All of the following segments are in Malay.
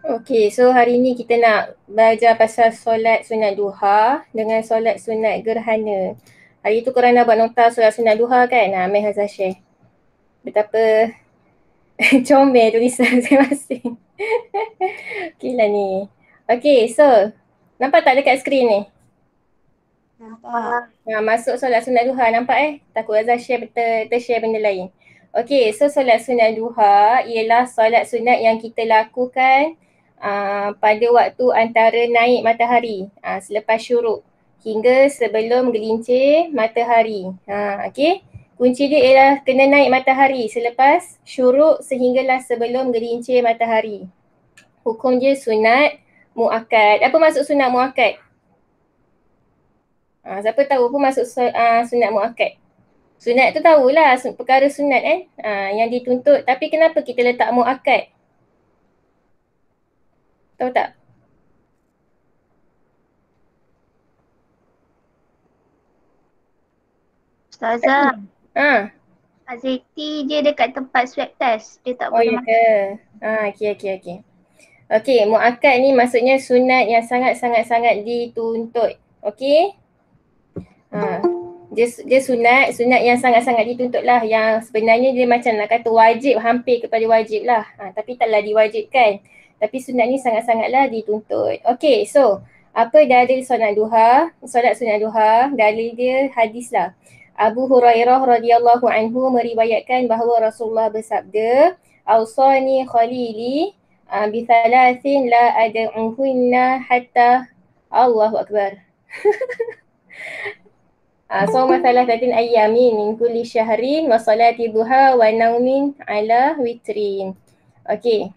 Okay, so hari ni kita nak belajar pasal solat sunat duha dengan solat sunat gerhana. Hari tu korang dah buat nota solat sunat duha kan? Meh Hazal share. Betapa comel tulisan masing-masing. Okay lah ni. Okay, so nampak tak dekat skrin ni? Nampak. Masuk solat sunat duha, nampak Takut Hazal share tershare benda lain. Okay, so solat sunat duha ialah solat sunat yang kita lakukan pada waktu antara naik matahari selepas syuruk hingga sebelum gelincir matahari. Okay. Kunci dia ialah kena naik matahari selepas syuruk sehinggalah sebelum gelincir matahari. Hukum dia sunat muakkad. Apa maksud sunat muakkad? Siapa tahu apa maksud sunat muakkad? Sunat tu tahulah perkara sunat yang dituntut. Tapi kenapa kita letak muakkad? Tahu tak? Ustazah, Ha. Azeti dia dekat tempat swab test. Dia tak Oh boleh ya masuk. ke? Okey. Okey, muakkad ni maksudnya sunat yang sangat-sangat dituntut. Okey? Ha. Dia sunat yang sangat-sangat dituntut lah. Yang sebenarnya dia macam nak kata wajib, hampir kepada wajib lah. Tapi taklah diwajibkan. Tapi sunat ni sangat-sangatlah dituntut. Okey, so apa dalil solat duha? Solat sunat duha, dalil dia hadis lah. Abu Hurairah radhiyallahu anhu meriwayatkan bahawa Rasulullah bersabda, "Ausani khalili bi thalathin la ad'uhunna hatta Allahu akbar." Sawma thalathatin ayyamin min kulli syahrin wa salati duha wa naumin ala witrin. Okey.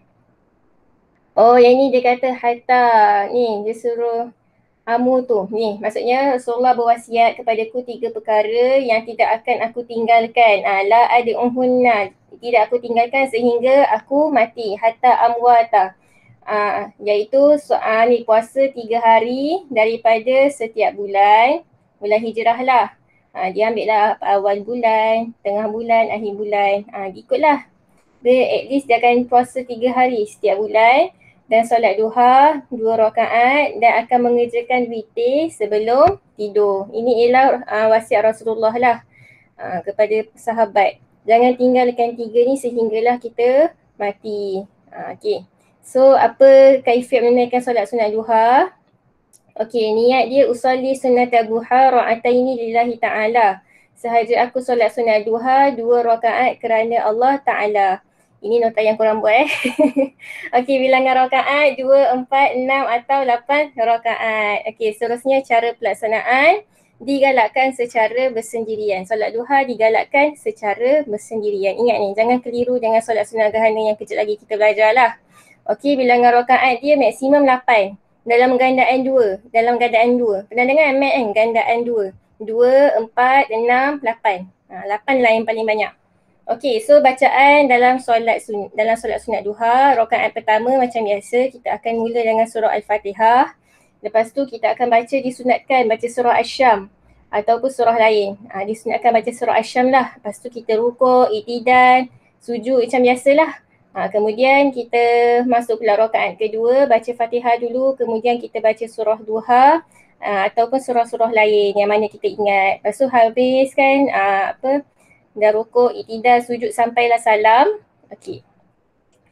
Oh, yang ni dia kata hatta ni dia suruh Amu tu, ni maksudnya Rasulullah berwasiat kepadaku 3 perkara yang tidak akan aku tinggalkan. La ad'uhunna, tidak aku tinggalkan sehingga aku mati, hatta amwata. Iaitu ni puasa 3 hari daripada setiap bulan hijrah lah. Dia ambil lah awal bulan, tengah bulan, akhir bulan. Ikutlah. Dia at least dia akan puasa 3 hari setiap bulan dan solat duha 2 rakaat dan akan mengerjakan witir sebelum tidur. Ini ialah wasiat Rasulullah lah kepada sahabat. Jangan tinggalkan 3 ni sehinggalah kita mati. Okay. So apa kaifiat menunaikan solat sunat duha? Okay, niat dia usalli sunat duha ra'ataini lillahi ta'ala. Sahaja aku solat sunat duha 2 rakaat kerana Allah Ta'ala. Ini nota yang korang buat Okey, bilangan rakaat 2, 4, 6 atau 8 rakaat. Okey, seterusnya cara pelaksanaan digalakkan secara bersendirian. Solat duha digalakkan secara bersendirian. Ingat ni, jangan keliru dengan solat sunat gerhana yang kejap lagi kita belajar lah. Okey, bilangan rakaat dia maksimum 8 dalam gandaan 2. Pernah dengar mat kan? Gandaan 2. 2, 4, 6, 8. 8 lah yang paling banyak. Okey, so bacaan dalam solat sunat duha, rakaat pertama macam biasa kita akan mula dengan surah Al-Fatihah. Lepas tu kita akan disunatkan baca surah Asy-Syam ataupun surah lain. Disunatkan baca surah Asy-Syam lah. Lepas tu kita rukuk, i'tidal, sujud macam biasalah. Kemudian kita masuk pula rakaat kedua, baca Fatihah dulu, kemudian kita baca surah duha ataupun surah-surah lain yang mana kita ingat. Lepas tu habis kan dah rukuk, i'tidal, sujud sampailah salam. Okey.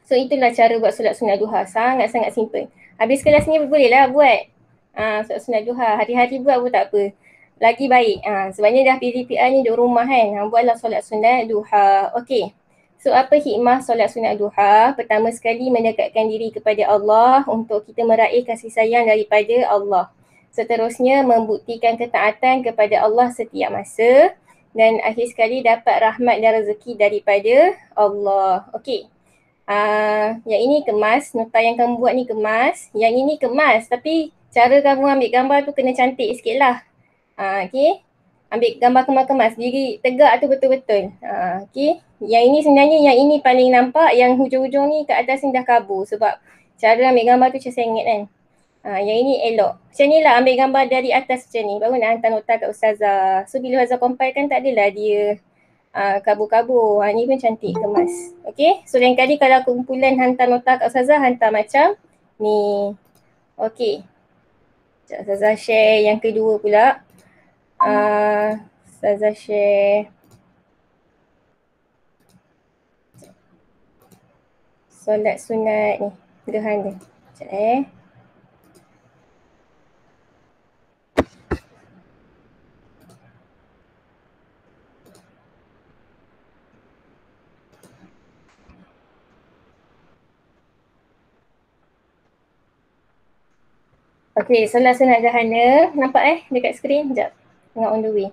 So itulah cara buat solat sunat duha. Sangat-sangat simple. Habis kelas ni bolehlah buat solat sunat duha. Hari-hari buat pun tak apa. Lagi baik. Sebabnya dah PDPR ni duduk rumah kan. Buatlah solat sunat duha. Okey. So apa hikmah solat sunat duha? Pertama sekali mendekatkan diri kepada Allah untuk kita meraih kasih sayang daripada Allah. Seterusnya membuktikan ketaatan kepada Allah setiap masa. Dan akhir sekali dapat rahmat dan rezeki daripada Allah. Okey. Yang ini kemas, nota yang kamu buat ni kemas. Yang ini kemas tapi cara kamu ambil gambar tu kena cantik sikit lah. Okay. Ambil gambar kemas-kemas, diri tegak tu betul-betul. Okay. Yang ini sebenarnya yang ini paling nampak, yang hujung-hujung ni kat atas ni dah kabur sebab cara ambil gambar tu macam sengit kan. Yang ini elok. Macam ni lah ambil gambar dari atas macam ni. Baru nak hantar nota kat Ustazah. So bila Ustazah compile kan tak adalah dia kabur-kabur. Ni pun cantik kemas. Okay, so lain kali kalau kumpulan hantar nota kat Ustazah, hantar macam ni. Okay, Ustazah share yang kedua pula. Ustazah share solat sunat ni, gerhana. Sekejap Okay, solat sunat gerhana. Nampak dekat skrin? Sekejap. Tengok on the way.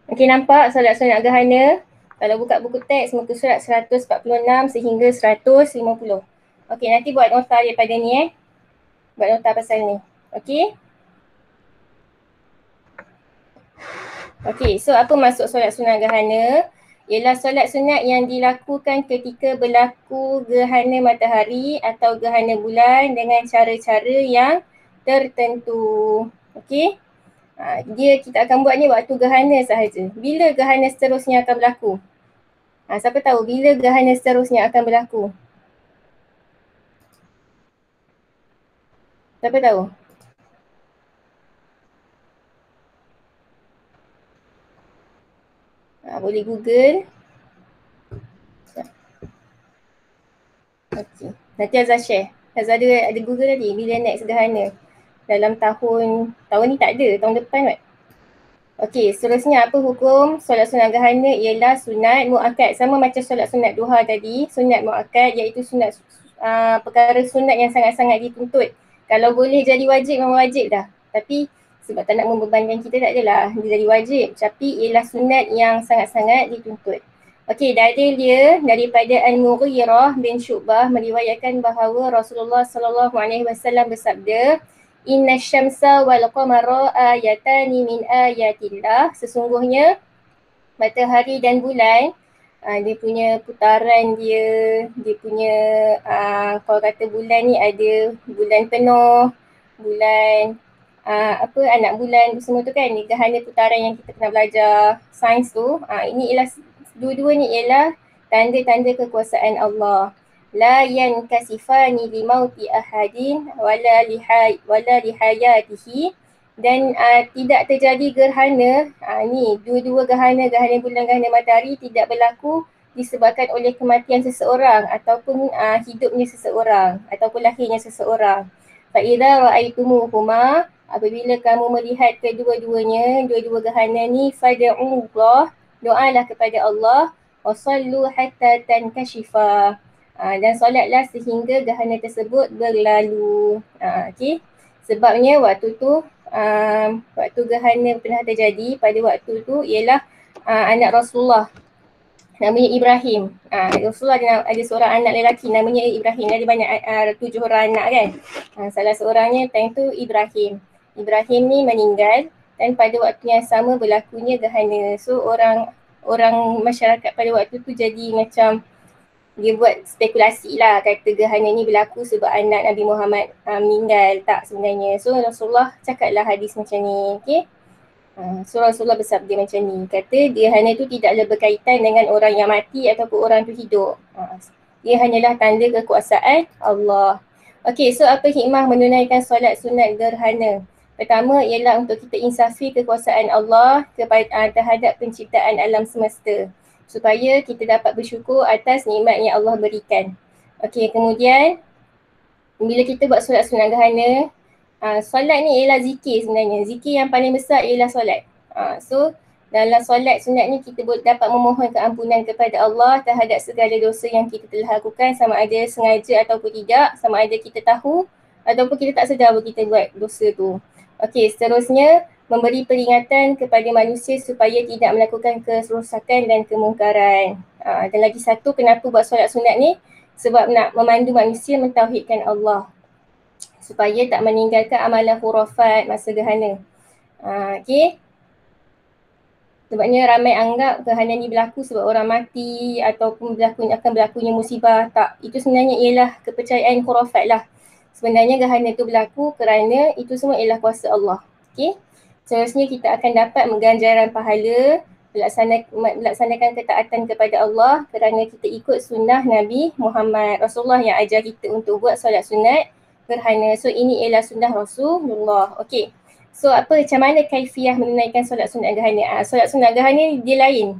Okay, nampak solat sunat gerhana. Kalau buka buku teks, muka surat 146 sehingga 150. Okay, nanti buat nota daripada ni Buat nota pasal ni. Okay. Okay, so apa maksud solat sunat gerhana? Ialah solat sunat yang dilakukan ketika berlaku gerhana matahari atau gerhana bulan dengan cara-cara yang tertentu. Okay. Kita akan buat ni waktu gerhana sahaja. Bila gerhana seterusnya akan berlaku? Siapa tahu bila gerhana seterusnya akan berlaku? Siapa tahu? Boleh Google. Okay. Nanti Azhar share. Azhar ada Google tadi. Bila next gerhana? Dalam tahun ni tak ada. Tahun depan kan? Okay, seterusnya apa hukum solat sunat gerhana? Ialah sunat muakkad. Sama macam solat sunat duha tadi. Sunat muakkad iaitu sunat perkara sunat yang sangat-sangat dituntut. Kalau boleh jadi wajib, memang wajib dah. Tapi sebab tak nak membebankan kita, tak adalah dia jadi wajib. Tapi ialah sunat yang sangat-sangat dituntut. Okey, dalil dia daripada Al-Mughirah bin Syu'bah meriwayatkan bahawa Rasulullah SAW bersabda, Inna syamsa wal qamara ayatani min ayatillah. Sesungguhnya matahari dan bulan, dia punya putaran dia punya kalau kata bulan ni ada bulan penuh, bulan anak bulan semua tu kan, gerhana putaran yang kita pernah belajar sains tu. Ini ialah dua-dua ni ialah tanda-tanda kekuasaan Allah. La yankasifani limauti ahadin wala lihayatihi, dan tidak terjadi gerhana, ni dua-dua gerhana bulan, gerhana matahari tidak berlaku disebabkan oleh kematian seseorang ataupun hidupnya seseorang ataupun lahirnya seseorang. Fa idza ra'aitumuhuma, apabila kamu melihat kedua-duanya, dua-dua gerhana ni, fad'ullah, doalah kepada Allah, wasallu hatta tankashifa, dan solatlah sehingga gerhana tersebut berlalu. Okay. Sebabnya waktu tu waktu gerhana pernah terjadi pada waktu tu ialah anak Rasulullah namanya Ibrahim. Rasulullah ada seorang anak lelaki namanya Ibrahim. Ada banyak 7 orang anak kan. Salah seorangnya time tu Ibrahim. Ibrahim ni meninggal dan pada waktu yang sama berlakunya gerhana. So orang masyarakat pada waktu tu jadi macam dia buat spekulasi lah, kata gerhana ni berlaku sebab anak Nabi Muhammad meninggal. Tak sebenarnya. So Rasulullah cakaplah hadis macam ni. Okay. So Rasulullah bersabda macam ni. Kata gerhana tu tidaklah berkaitan dengan orang yang mati ataupun orang tu hidup. Dia hanyalah tanda kekuasaan Allah. Okay, so apa hikmah menunaikan solat sunat gerhana? Pertama ialah untuk kita insafi kekuasaan Allah terhadap penciptaan alam semesta, supaya kita dapat bersyukur atas nikmat yang Allah berikan. Okey, kemudian bila kita buat solat sunat gerhana, solat ni ialah zikir sebenarnya. Zikir yang paling besar ialah solat. So dalam solat sunat ni kita dapat memohon keampunan kepada Allah terhadap segala dosa yang kita telah lakukan, sama ada sengaja ataupun tidak, sama ada kita tahu ataupun kita tak sedar bahawa kita buat dosa tu. Okey, seterusnya memberi peringatan kepada manusia supaya tidak melakukan kerosakan dan kemungkaran. Dan lagi satu, kenapa buat solat sunat ni? Sebab nak memandu manusia mentauhidkan Allah, supaya tak meninggalkan amalan khurafat masa gerhana. Okay. Sebabnya ramai anggap gerhana ni berlaku sebab orang mati ataupun akan berlakunya musibah. Tak, itu sebenarnya ialah kepercayaan khurafat lah. Sebenarnya gerhana tu berlaku kerana itu semua ialah kuasa Allah. Okay. Seterusnya kita akan dapat ganjaran pahala melaksanakan ketaatan kepada Allah kerana kita ikut sunnah Nabi Muhammad. Rasulullah yang ajar kita untuk buat solat sunat gerhana. So ini ialah sunnah Rasulullah. Okey. So macam mana kaifiah menunaikan solat sunat gerhana? Solat sunat gerhana dia lain.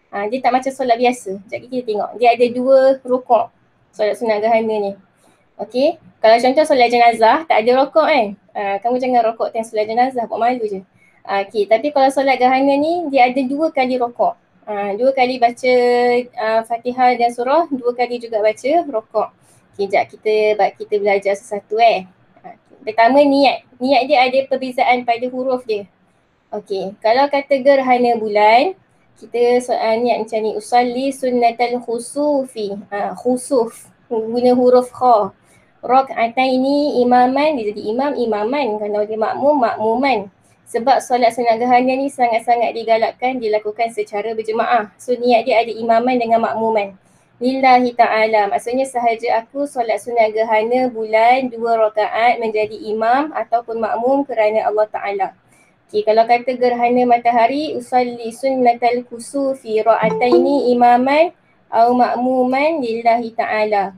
Dia tak macam solat biasa. Sekejap kita tengok. Dia ada 2 rukuk solat sunat gerhana ni. Okey. Kalau contoh solat jenazah tak ada rukuk kan? Kamu jangan rukuk tengah solat jenazah, buat malu je. Okey, tapi kalau solat gerhana ni dia ada 2 kali rukuk. 2 kali baca Fatihah dan surah, 2 kali juga baca rukuk. Okey, jap kita belajar sesuatu Pertama niat. Niat dia ada perbezaan pada huruf dia. Okey, kalau kata gerhana bulan, kita niat macam ni, usalli sunnatal khusufi. Khusuf guna huruf kha. Rak'ataini imaman, dia jadi imam, imaman. Kalau dia makmum, makmuman. Sebab solat sunat gerhana ni sangat-sangat digalakkan dilakukan secara berjemaah. So niat dia ada imaman dengan makmuman. Lillahi ta'ala, maksudnya sahaja aku solat sunat gerhana bulan 2 rakaat menjadi imam ataupun makmum kerana Allah Ta'ala. Okay, kalau kata gerhana matahari, usalli sunnatal kusufi ra'ataini imaman au makmuman lillahi ta'ala.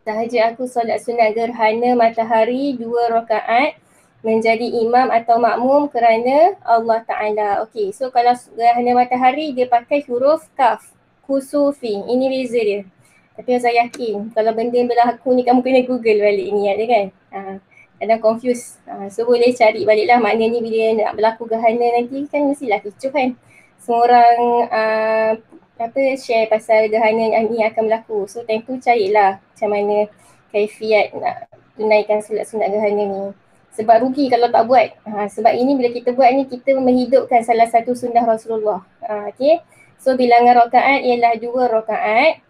Sahaja aku solat sunat gerhana matahari 2 rakaat menjadi imam atau makmum kerana Allah Ta'ala. Okey, so kalau gerhana matahari dia pakai huruf kaf, kusufi. Ini beza dia. Tapi saya yakin kalau benda yang berlaku ni kamu kena google balik niat dia kan. Kadang confuse. So boleh cari balik lah, maknanya bila nak berlaku gerhana nanti kan mestilah kecoh kan. Semua orang share pasal gerhana ni akan berlaku. So time tu carilah macam mana kaifiat nak tunaikan solat sunat gerhana ni. Sebab rugi kalau tak buat. Sebab ini bila kita buat ni kita menghidupkan salah satu sunnah Rasulullah. Okay. So bilangan rakaat ialah 2 rakaat.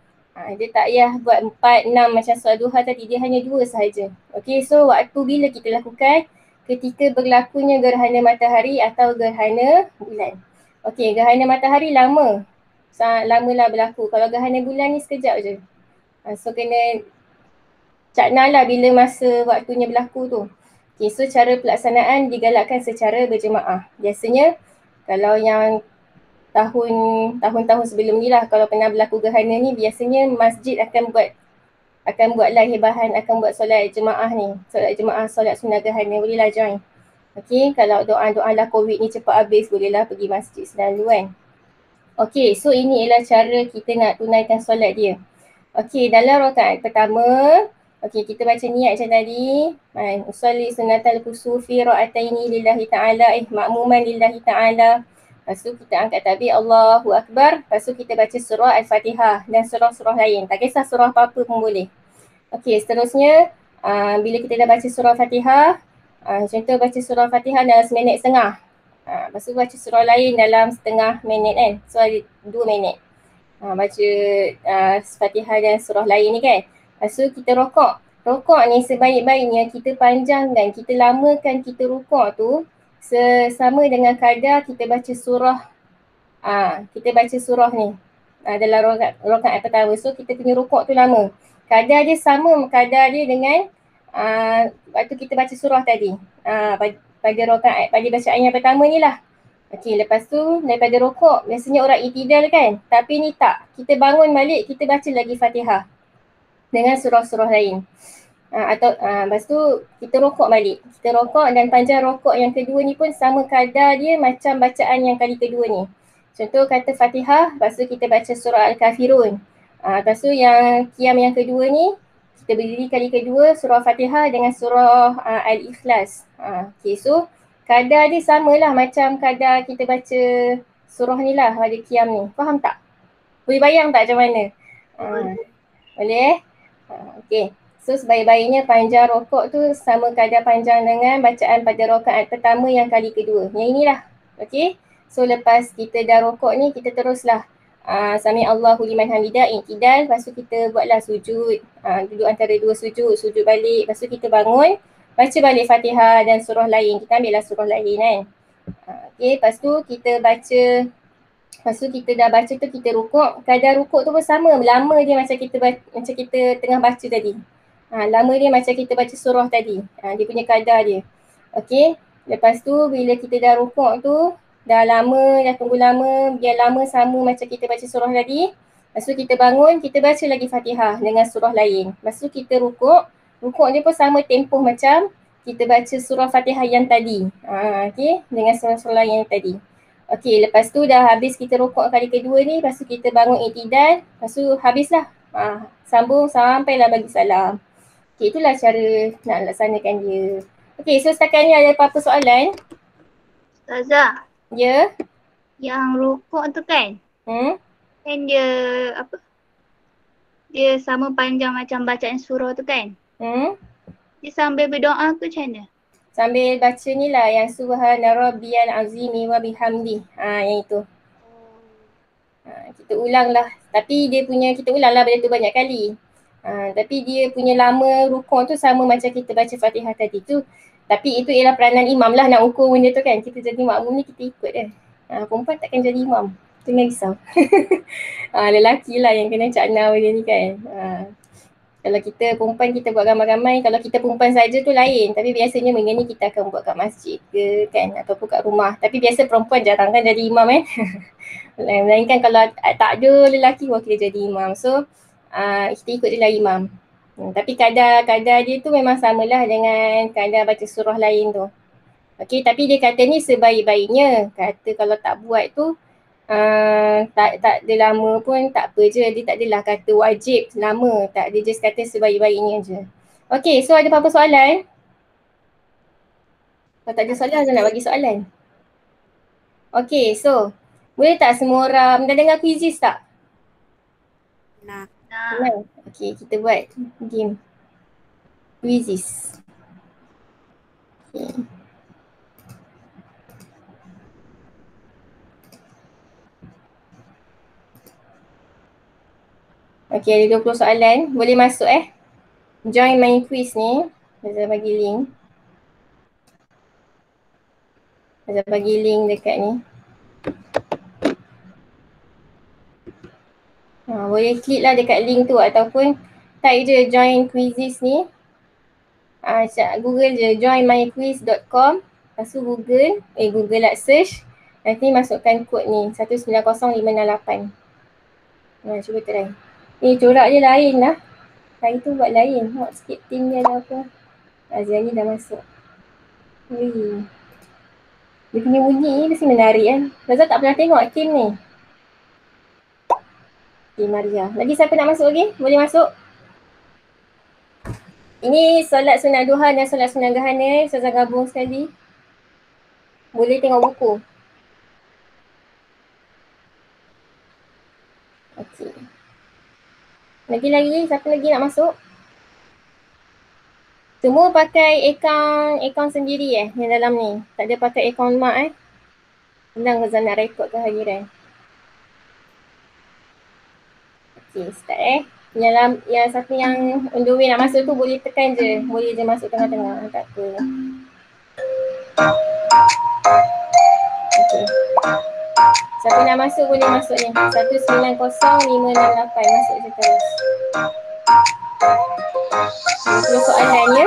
Dia tak payah buat 4, 6 macam solat duha tadi. Dia hanya 2 sahaja. Okay. So waktu bila kita lakukan? Ketika berlakunya gerhana matahari atau gerhana bulan. Okay. Gerhana matahari lama. Lamalah berlaku. Kalau gerhana bulan ni sekejap je. So kena cakna lah bila masa waktunya berlaku tu. Okay, so cara pelaksanaan digalakkan secara berjemaah. Biasanya kalau yang tahun-tahun sebelum ni lah, kalau pernah berlaku gerhana ni, biasanya masjid akan buatlah hibahan, akan buat solat jemaah ni. Solat jemaah, solat sunat gerhana, bolehlah join. Okay, kalau doa-doa lah COVID ni cepat habis, bolehlah pergi masjid selalu kan. Okay, so ini ialah cara kita nak tunaikan solat dia. Okay, dalam rakaat pertama, okay, kita baca niat macam tadi. Usalli sunnatal kusufi ra'ataini lillahi ta'ala, makmuman lillahi ta'ala. Lepas tu kita angkat takbir Allahu Akbar. Lepas tu kita baca surah Al-Fatihah dan surah-surah lain. Tak kisah surah apa-apa pun boleh. Okay, seterusnya bila kita dah baca surah Fatihah, contoh baca surah Fatihah dalam 1.5 minit. Lepas tu baca surah lain dalam 0.5 minit kan. So 2 minit. Baca Fatihah dan surah lain ni kan. Lepas tu kita rokok. Rokok ni sebaik-baiknya kita panjangkan, kita lamakan kita rokok tu sama dengan kadar kita baca surah. Kita baca surah ni dalam rakaat pertama. So kita punya rokok tu lama. Kadar dia sama kadar dia dengan waktu kita baca surah tadi. Pada rakaat, pada bacaan yang pertama ni lah. Okey, lepas tu daripada rokok, biasanya orang itidal kan. Tapi ni tak. Kita bangun balik, kita baca lagi Fatihah dengan surah-surah lain. Lepas tu kita rokok balik. Kita rokok dan panjang rokok yang kedua ni pun sama kadar dia macam bacaan yang kali kedua ni. Contoh kata Fatihah, lepas tu kita baca surah Al-Kafirun. Lepas tu yang qiyam yang kedua ni, kita berdiri kali kedua surah Fatihah dengan surah Al-Ikhlas. Okay, so kadar dia samalah macam kadar kita baca surah ni lah pada qiyam ni. Faham tak? Boleh bayang tak macam mana? Boleh? Okay. So sebaik-baiknya panjang rokok tu sama kadar panjang dengan bacaan pada rakaat pertama yang kali kedua. Yang inilah. Okay. So lepas kita dah rokok ni, kita teruslah Sami Allahu liman hamidah, i'tidal. Lepas tu kita buatlah sujud. Duduk antara 2 sujud, sujud balik. Lepas tu kita bangun, baca balik Fatihah dan surah lain. Kita ambillah surah lain kan. Okay, lepas tu kita baca. Lepas tu kita dah baca tu, kita rukuk. Kadar rukuk tu pun sama. Lama dia macam kita tengah baca tadi. Lama dia macam kita baca surah tadi. Dia punya kadar dia. Okay. Lepas tu bila kita dah rukuk tu, dah lama, dah tunggu lama, biar lama sama macam kita baca surah tadi. Lepas tu kita bangun, kita baca lagi Fatihah dengan surah lain. Lepas tu kita rukuk, rukuk dia pun sama tempoh macam kita baca surah Fatihah yang tadi. Okay, dengan surah-surah lain yang tadi. Okay, lepas tu dah habis kita rukuk kali kedua ni, lepas tu kita bangun i'tidal, lepas tu habislah. Sambung sampailah bagi salam. Okay, itulah cara nak laksanakan dia. Okay, so setakat ni ada apa-apa soalan? Ustazah, Ya? yang rukuk tu kan, kan dia apa? Dia sama panjang macam bacaan surah tu kan? Dia sambil berdoa ke macam mana? Sambil baca ni lah yang subhana rabbiyal azimi wa bihamdi. Yang itu. Kita ulang lah. Tapi dia punya, kita ulang lah benda tu banyak kali. Tapi dia punya lama rukuk tu sama macam kita baca Fatihah tadi tu. Tapi itu ialah peranan imam lah nak ukur benda tu kan. Kita jadi makmum ni kita ikut dia. Perempuan takkan jadi imam. Jangan risau. Lelaki lah yang kena cakna benda ni kan. Kalau kita perempuan kita buat ramai-ramai, kalau kita perempuan saja tu lain. Tapi biasanya benda ni kita akan buat kat masjid ke kan, ataupun kat rumah. Tapi biasa perempuan jarang kan jadi imam kan. Melainkan kalau tak ada lelaki, wah kita jadi imam. So kita ikut je lah imam. Tapi kadar dia tu memang samalah dengan kadar baca surah lain tu. Okay, tapi dia kata ni sebaik-baiknya. Kata kalau tak buat tu tak ada lama pun tak apa je. Dia tak adalah kata wajib lama. Tak, dia just kata sebaik-baiknya je. Okay, so ada apa-apa soalan? Kalau tak ada soalan, saya nak bagi soalan. Okay, so boleh tak semua orang dah dengar quizzes tak? Nak. Okay, kita buat game quizzes. Okay. Okay, ada 20 soalan. Boleh masuk join main quiz ni. Saya bagi link. Saya bagi link dekat ni. Boleh klik lah dekat link tu ataupun type je join quizzes ni. Google je joinmyquiz.com. Lepas tu Google lah search. Nanti masukkan kod ni 190568. Cuba try. Corak dia lain lah. Hari tu buat lain. Tengok sikit team dia ada apa. Azia ni dah masuk. Dia punya bunyi ni mesti menarik kan. Azia tak pernah tengok team ni. Okay, Maria. Lagi siapa nak masuk lagi? Boleh masuk? Ini solat sunat duha dan solat sunat gerhana. Ustazah gabung sekali. Boleh tengok buku. Okey. Lagi, siapa lagi nak masuk? Semua pakai akaun sendiri yang dalam ni. Tak ada pakai akaun mak Senang Azan nak rekod kehadiran. Okey, start Yang satu yang on the way nak masuk tu boleh tekan je. Boleh je masuk tengah-tengah. Tak apa. Okey. Siapa nak masuk boleh masuk ni. 190568 masuk je terus. 20 soalan ya.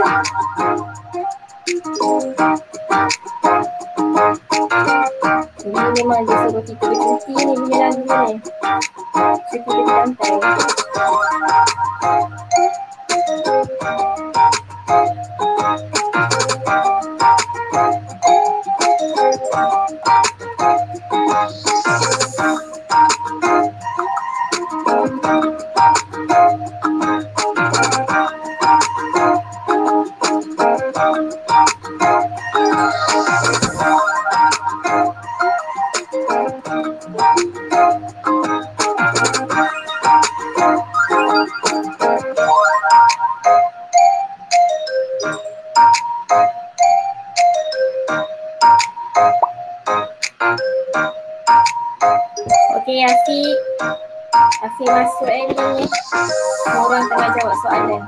Ini memang dia suruh kita bercuti ni punya lagu ni. Cuti kita pantai. Okey, Asyik masuk ni. Orang tengah jawab soalan.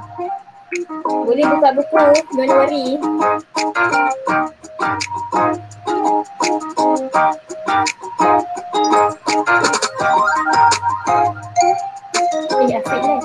Boleh buka buku, don't worry. Asyik lah.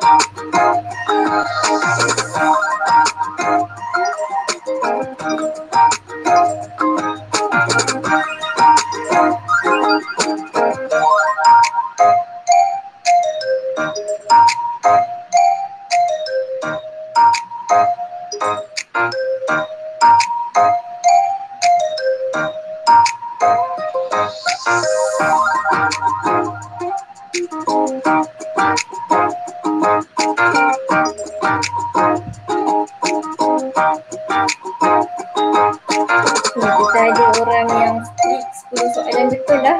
Kita ada orang yang strict 10 soalan betul lah.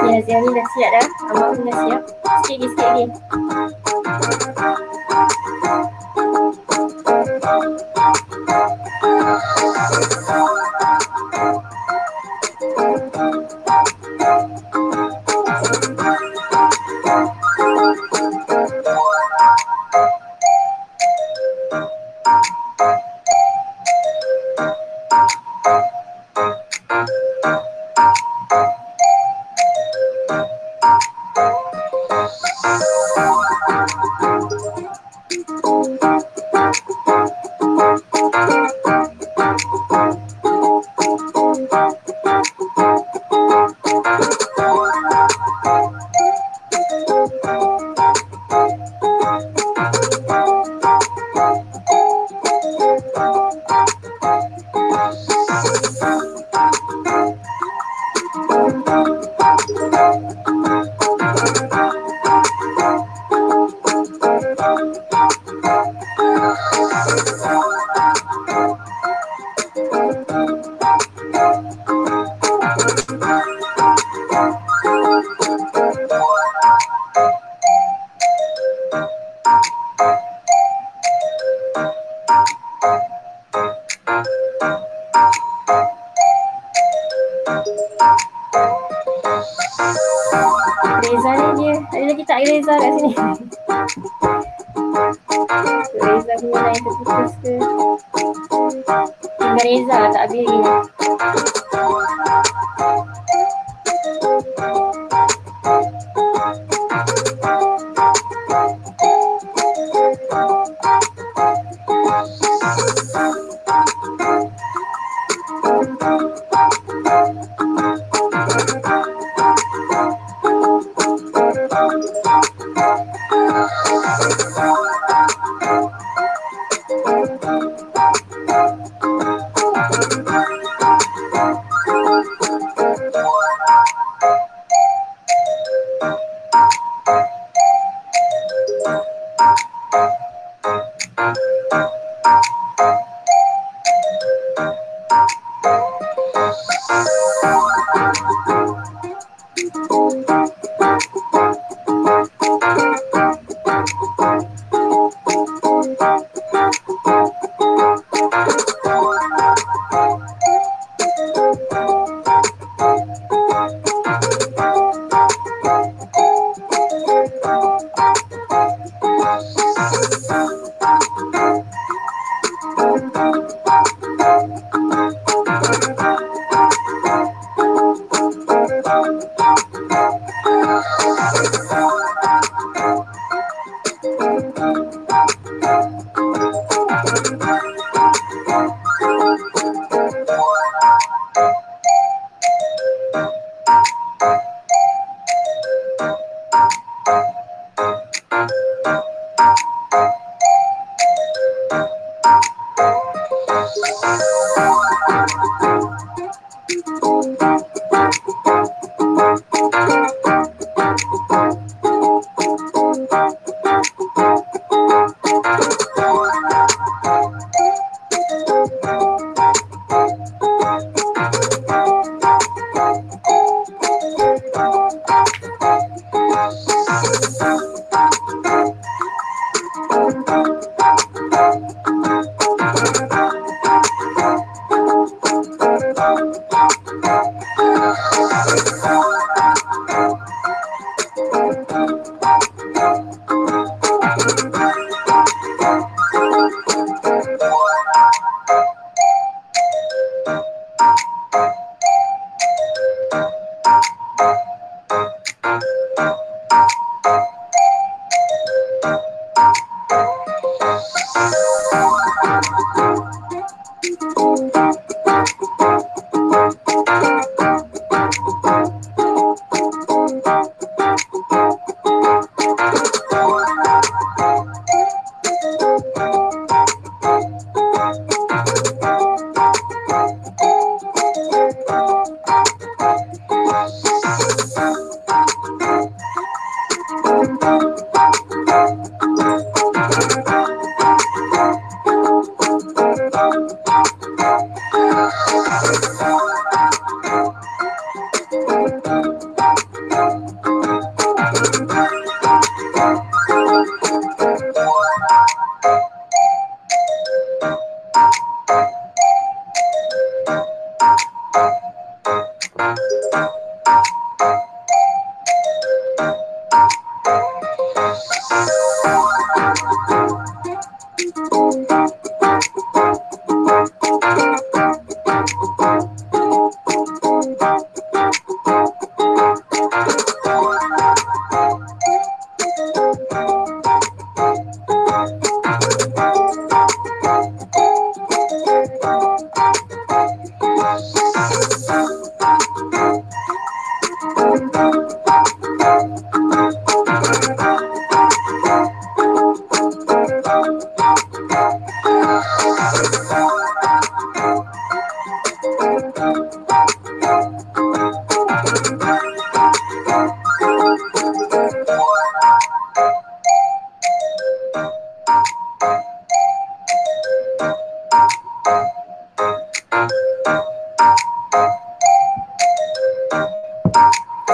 Naziani dah siap dah. Abang pun dah siap. Sikit lagi. Reza ni dia. Ada lagi tak Reza kat sini? Reza punya line terputus ke? Tinggal Reza tak habis ni.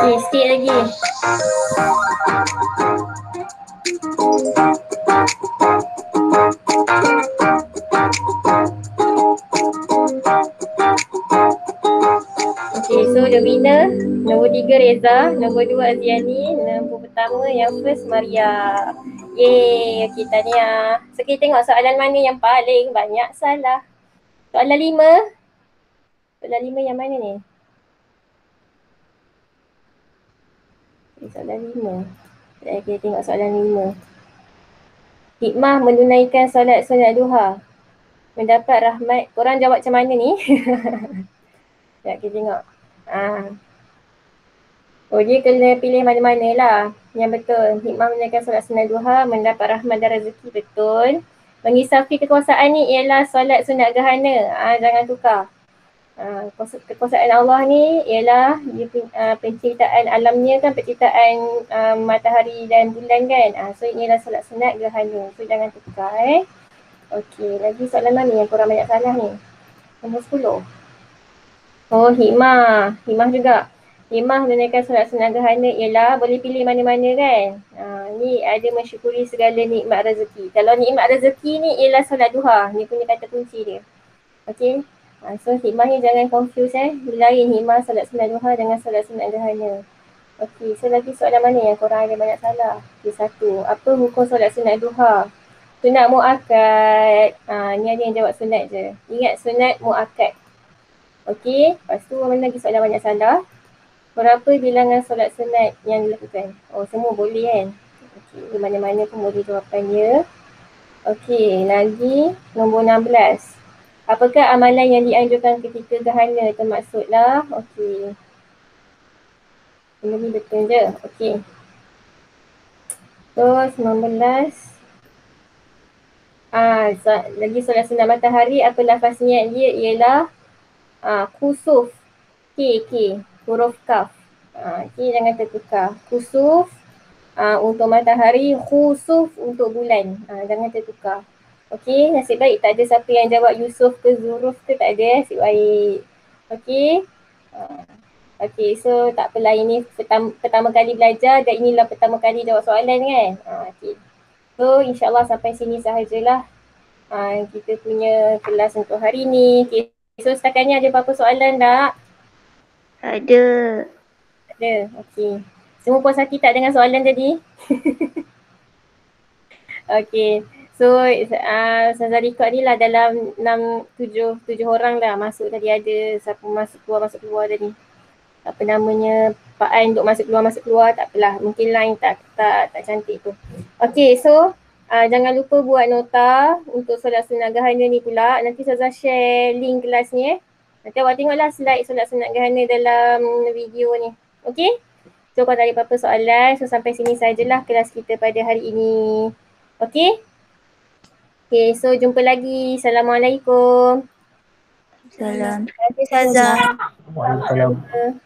Okay, sikit lagi. Okay, so the winner nombor 3 Reza, nombor 2 Aziani, nombor pertama yang first Maria. Yeay, okay, tahniah. So kita tengok soalan mana yang paling banyak salah. Soalan 5. Soalan 5 yang mana ni? Okay, soalan 5. Kita tengok soalan 5. Hikmah menunaikan solat sunat duha mendapat rahmat. Korang jawab macam mana ni? Sekejap kita tengok. Oh, dia kena pilih mana-mana lah. Yang betul. Hikmah menunaikan solat sunat duha mendapat rahmat dan rezeki. Betul. Mengisafi kekuasaan ni ialah solat sunat gerhana. Jangan tukar. Kekuasaan Allah ni ialah dia, penciptaan alamnya kan, penciptaan matahari dan bulan kan. So ini ialah solat sunat gerhana. So jangan tukar Okey, lagi soalan mana yang korang banyak salah ni? Nombor 10. Oh, hikmah. Hikmah juga. Hikmah menunaikan solat sunat gerhana ialah boleh pilih mana-mana kan. Ni ada mensyukuri segala nikmat rezeki. Kalau nikmat rezeki ni ialah solat duha. Ni punya kata kunci dia. Okey. So hikmah ni jangan confuse Lain hikmah solat sunat duha dengan solat sunat gerhana. Okey, so lagi soalan mana yang korang ada banyak salah? Okay, 1. Apa hukum solat sunat duha? Sunat muakkad. Ni ada yang jawab sunat je. Ingat sunat muakkad. Okey, lepas tu mana lagi soalan banyak salah? Berapa bilangan solat sunat yang dilakukan? Oh, semua boleh kan? Okey, di mana-mana pun boleh jawapannya. Okey, lagi nombor 16. Apakah amalan yang dianjurkan ketika gerhana? Termaksudlah, okey. Benda ni betul je. Okey. Terus 19. Lagi solat sunat matahari, apa lafaz niat dia ialah kusuf. K, huruf kaf. Jangan tertukar. Kusuf untuk matahari, khusuf untuk bulan. Jangan tertukar. Okey, nasib baik tak ada siapa yang jawab Yusuf ke Zuruf ke, tak ada nasib baik. Okey. Okey, so tak apalah, ini pertama kali belajar dan inilah pertama kali jawab soalan kan. Okey. So insyaAllah sampai sini sahajalah kita punya kelas untuk hari ni. Okay. So setakat ni ada apa-apa soalan tak? Ada. Ada, okey. Semua puas hati tak dengan soalan tadi? Okey. So Ustazah Rika ni lah dalam 7 orang lah masuk tadi, ada siapa masuk keluar tadi. Apa namanya, Pak An duk masuk keluar, tak apalah. Mungkin line tak cantik tu. Okey, so jangan lupa buat nota untuk solat sunat gerhana ni pula. Nanti Ustazah share link kelas ni Nanti awak tengoklah slide solat sunat gerhana dalam video ni. Okey? So kalau tak ada apa-apa soalan, so sampai sini sajalah kelas kita pada hari ini. Okey? Okay, so jumpa lagi. Assalamualaikum. Salam. Terima kasih Ustazah. Waalaikumsalam.